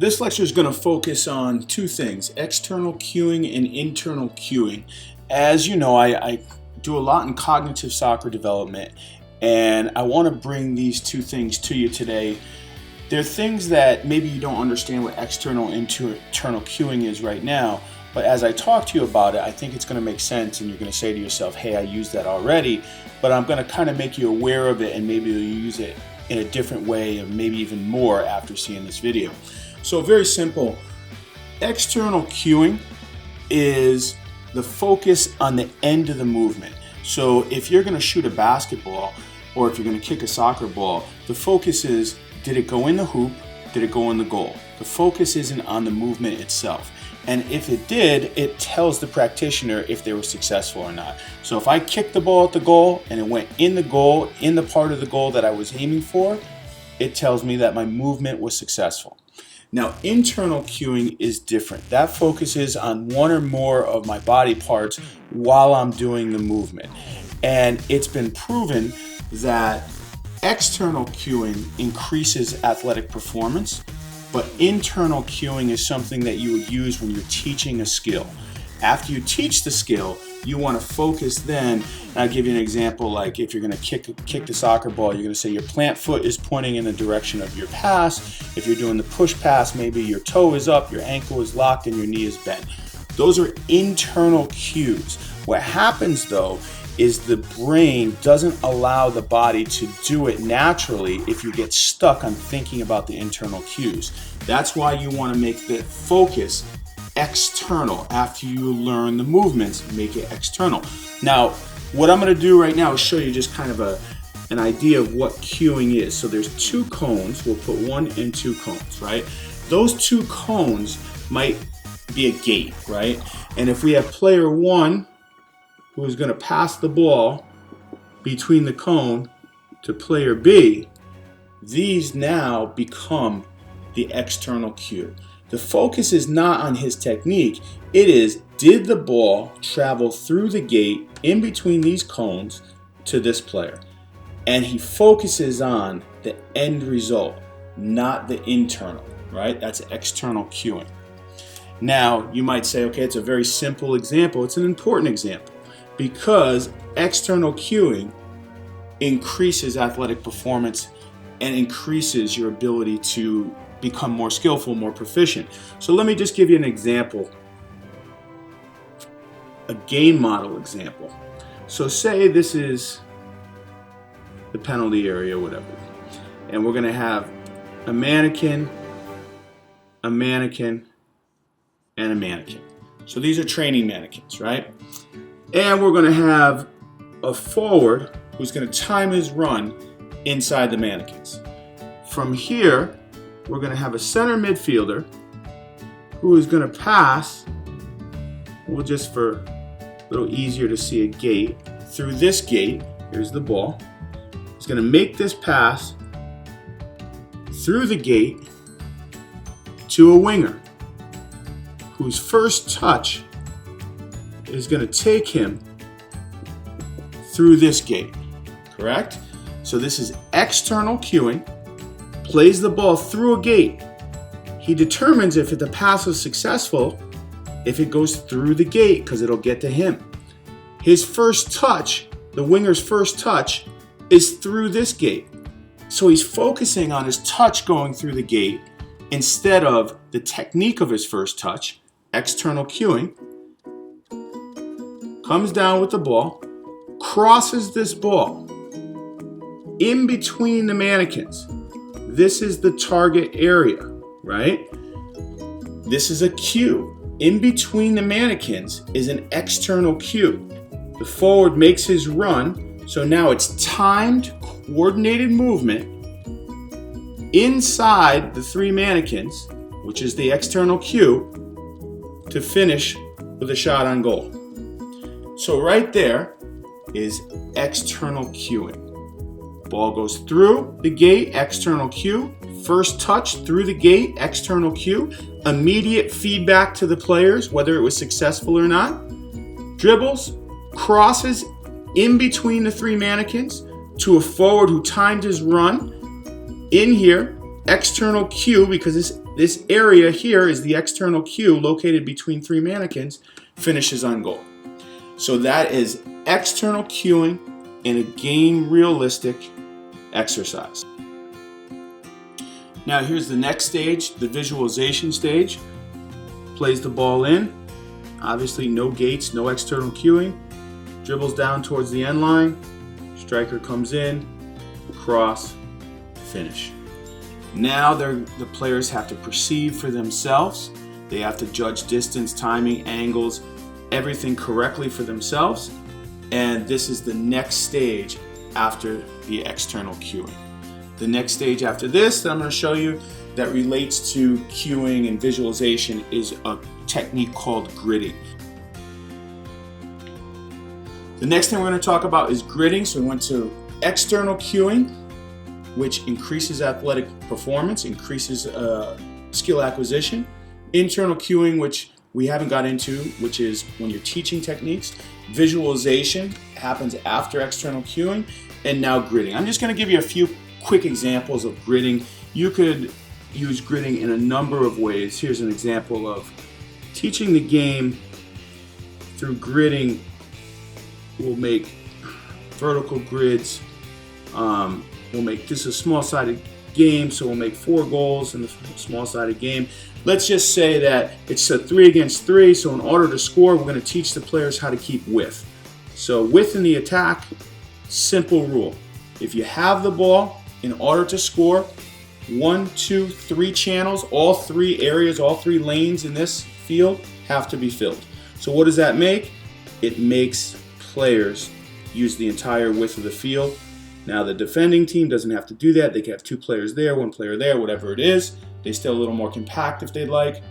This lecture is going to focus on two things, external cueing and internal cueing. As you know, I do a lot in cognitive soccer development, and I want to bring these two things to you today. They're things that maybe you don't understand what external and internal cueing is right now, but as I talk to you about it, I think it's going to make sense, and you're going to say to yourself, hey, I used that already, but I'm going to kind of make you aware of it, and maybe you'll use it in a different way, or maybe even more after seeing this video. So very simple, external cueing is the focus on the end of the movement. So if you're going to shoot a basketball or if you're going to kick a soccer ball, the focus is, did it go in the hoop? Did it go in the goal? The focus isn't on the movement itself. And if it did, it tells the practitioner if they were successful or not. So if I kicked the ball at the goal and it went in the goal, in the part of the goal that I was aiming for, it tells me that my movement was successful. Now, internal cueing is different. That focuses on one or more of my body parts while I'm doing the movement. And it's been proven that external cueing increases athletic performance, but internal cueing is something that you would use when you're teaching a skill. After you teach the skill, you want to focus then, and I'll give you an example, like if you're going to kick the soccer ball, you're going to say your plant foot is pointing in the direction of your pass. If you're doing the push pass, maybe your toe is up, your ankle is locked, and your knee is bent. Those are internal cues. What happens though is the brain doesn't allow the body to do it naturally if you get stuck on thinking about the internal cues. That's why you want to make the focus external. After you learn the movements, make it external. Now, what I'm going to do right now is show you just kind of an idea of what cueing is. So there's two cones. We'll put 1 and 2 cones, right? Those 2 cones might be a gate, right? And if we have player 1 who is going to pass the ball between the cone to player B, these now become the external cue. The focus is not on his technique. It is, did the ball travel through the gate in between these cones to this player? And he focuses on the end result, not the internal, right? That's external cueing. Now, you might say, okay, it's a very simple example. It's an important example because external cueing increases athletic performance and increases your ability to become more skillful, more proficient. So let me just give you an example, a game model example. So say this is the penalty area, whatever, and we're going to have a mannequin, a mannequin, and a mannequin. So these are training mannequins, right? And we're going to have a forward who's going to time his run inside the mannequins. From here, we're going to have a center midfielder who is going to pass, well, just for a little easier to see a gate, through this gate. Here's the ball. He's going to make this pass through the gate to a winger whose first touch is going to take him through this gate, correct? So this is external cueing. Plays the ball through a gate. He determines if the pass was successful if it goes through the gate because it'll get to him. His first touch, the winger's first touch, is through this gate. So he's focusing on his touch going through the gate instead of the technique of his first touch, external cueing. Comes down with the ball, crosses this ball in between the mannequins. This is the target area, right? This is a cue. In between the mannequins is an external cue. The forward makes his run, so now it's timed, coordinated movement inside the 3 mannequins, which is the external cue, to finish with a shot on goal. So right there is external cueing. Ball goes through the gate, external cue. First touch through the gate, external cue. Immediate feedback to the players, whether it was successful or not. Dribbles, crosses in between the 3 mannequins to a forward who timed his run. In here, external cue, because this this area here is the external cue located between 3 mannequins, finishes on goal. So that is external cueing in a game realistic exercise. Now here's the next stage, the visualization stage. Plays the ball in, obviously no gates, no external cueing, dribbles down towards the end line, striker comes in, cross, finish. Now the players have to perceive for themselves. They have to judge distance, timing, angles, everything correctly for themselves. And this is the next stage after the external cueing. The next stage after this that I'm going to show you that relates to cueing and visualization is a technique called gridding. The next thing we're going to talk about is gridding. So we went to external cueing, which increases athletic performance, increases skill acquisition. Internal cueing, which we haven't got into, which is when you're teaching techniques. Visualization happens after external cueing, and now gridding. I'm just going to give you a few quick examples of gridding. You could use gridding in a number of ways. Here's an example of teaching the game through gridding. We'll make vertical grids. We'll make this a small-sided game, so we'll make 4 goals in the small-sided game. Let's just say that it's a 3 against 3, so in order to score, we're going to teach the players how to keep width. So width in the attack, simple rule. If you have the ball, in order to score, 1, 2, 3 channels, all 3 areas, all 3 lanes in this field have to be filled. So what does that make? It makes players use the entire width of the field. Now the defending team doesn't have to do that. They can have 2 players there, 1 player there, whatever it is. They stay a little more compact if they'd like,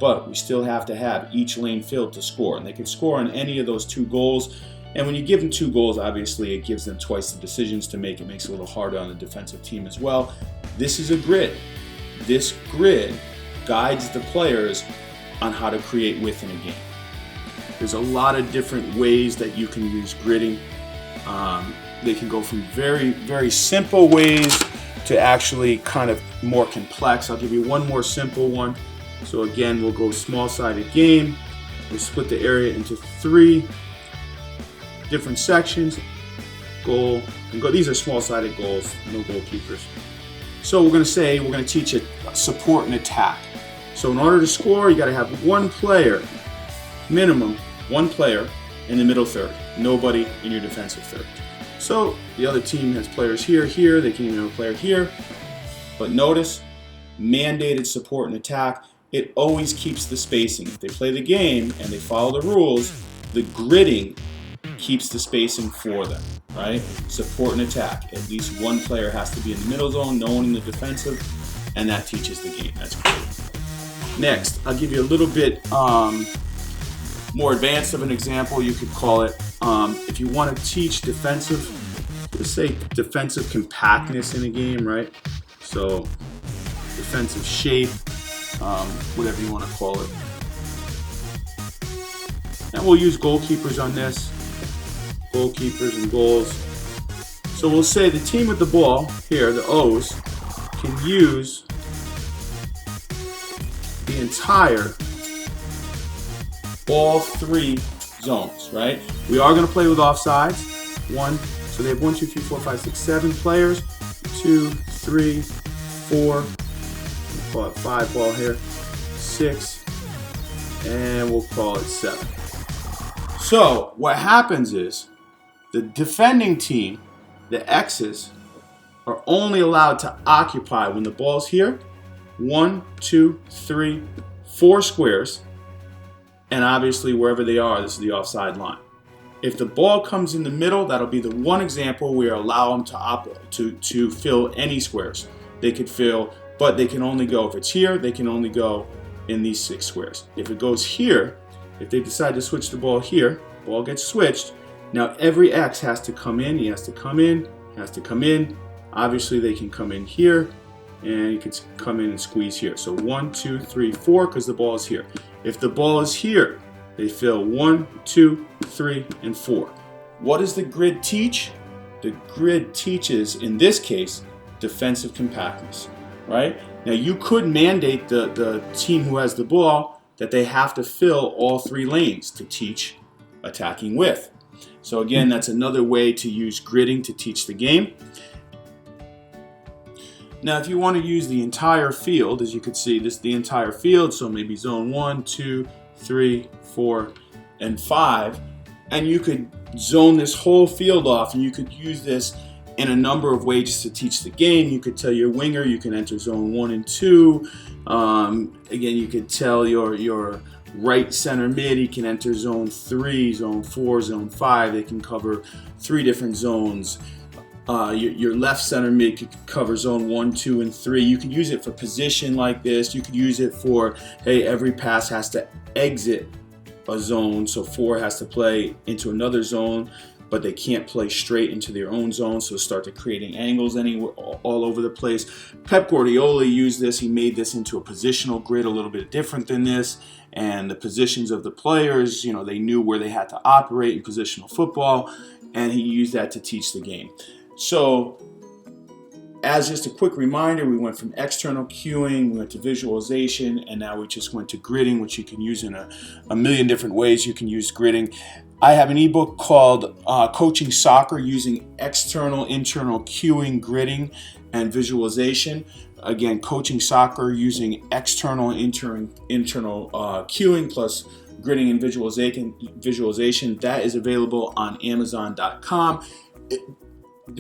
but we still have to have each lane filled to score. And they can score on any of those 2 goals. And when you give them 2 goals, obviously it gives them twice the decisions to make. It makes it a little harder on the defensive team as well. This is a grid. This grid guides the players on how to create width in a game. There's a lot of different ways that you can use gridding. They can go from very, very simple ways to actually kind of more complex. I'll give you one more simple one. So again, we'll go small-sided game. We'll split the area into 3 different sections. Goal and go. These are small-sided goals, no goalkeepers. So we're going to say we're going to teach a support and attack. So in order to score, you got to have 1 player, minimum 1 player in the middle third. Nobody in your defensive third. So the other team has players here, here. They can even have a player here. But notice, mandated support and attack. It always keeps the spacing. If they play the game and they follow the rules, the gridding keeps the spacing for them, right? Support and attack. At least 1 player has to be in the middle zone, no one in the defensive, and that teaches the game. That's great. Next, I'll give you a little bit more advanced of an example, you could call it. If you want to teach defensive, let's say defensive compactness in a game, right? So defensive shape, whatever you want to call it. And we'll use goalkeepers on this. Goalkeepers and goals. So we'll say the team with the ball, here, the O's, can use the entire, all 3 zones, right? We are going to play with offsides. 1, so they have 1, 2, 3, 4, 5, 6, 7 players. 2, 3, 4, we'll call it 5 ball here, 6, and we'll call it 7. So what happens is the defending team, the X's, are only allowed to occupy when the ball's here 1, 2, 3, 4 squares, and obviously wherever they are, this is the offside line. If the ball comes in the middle, that'll be the one example where allow them to fill any squares. They could fill, but they can only go, if it's here, they can only go in these 6 squares. If it goes here, if they decide to switch the ball here, ball gets switched. Now every X has to come in, he has to come in, has to come in. Obviously they can come in here, and you can come in and squeeze here. So 1, 2, 3, 4, because the ball is here. If the ball is here, they fill 1, 2, 3, and 4. What does the grid teach? The grid teaches, in this case, defensive compactness, right? Now you could mandate the team who has the ball that they have to fill all 3 lanes to teach attacking with. So again, that's another way to use gridding to teach the game. Now if you want to use the entire field, as you can see, this is the entire field, so maybe zone 1, 2, 3, 4, and 5, and you could zone this whole field off, and you could use this in a number of ways to teach the game. You could tell your winger you can enter zone 1 and 2. Again, you could tell your right center mid he can enter zone 3, zone 4, zone 5. They can cover 3 different zones. Your left center mid could cover zone 1, 2, and 3. You could use it for position like this. You could use it for, hey, every pass has to exit a zone, so 4 has to play into another zone, but they can't play straight into their own zone, so start to creating angles anywhere, all over the place. Pep Guardiola used this. He made this into a positional grid, a little bit different than this, and the positions of the players, you know, they knew where they had to operate in positional football, and he used that to teach the game. So as just a quick reminder, we went from external cueing, we went to visualization, and now we just went to gridding, which you can use in a million different ways. You can use gridding. I have an ebook called Coaching Soccer Using External, Internal Cueing, Gridding, and Visualization. Again, Coaching Soccer Using External, Internal Cueing plus Gridding and Visualization. That is available on Amazon.com.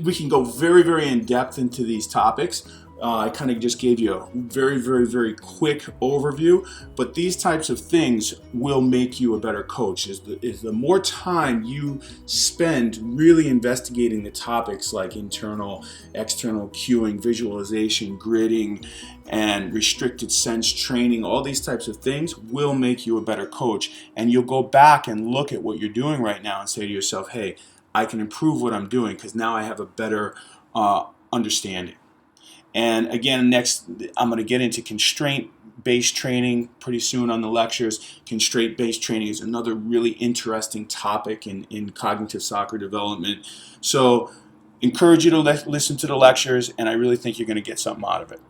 We can go very, very in depth into these topics. I kind of just gave you a very, very, very quick overview, but these types of things will make you a better coach. Is the more time you spend really investigating the topics like internal, external cueing, visualization, gridding, and restricted sense training, all these types of things will make you a better coach. And you'll go back and look at what you're doing right now and say to yourself, hey, I can improve what I'm doing because now I have a better understanding. And again, next I'm going to get into constraint-based training pretty soon on the lectures. Constraint-based training is another really interesting topic in cognitive soccer development. So encourage you to listen to the lectures, and I really think you're going to get something out of it.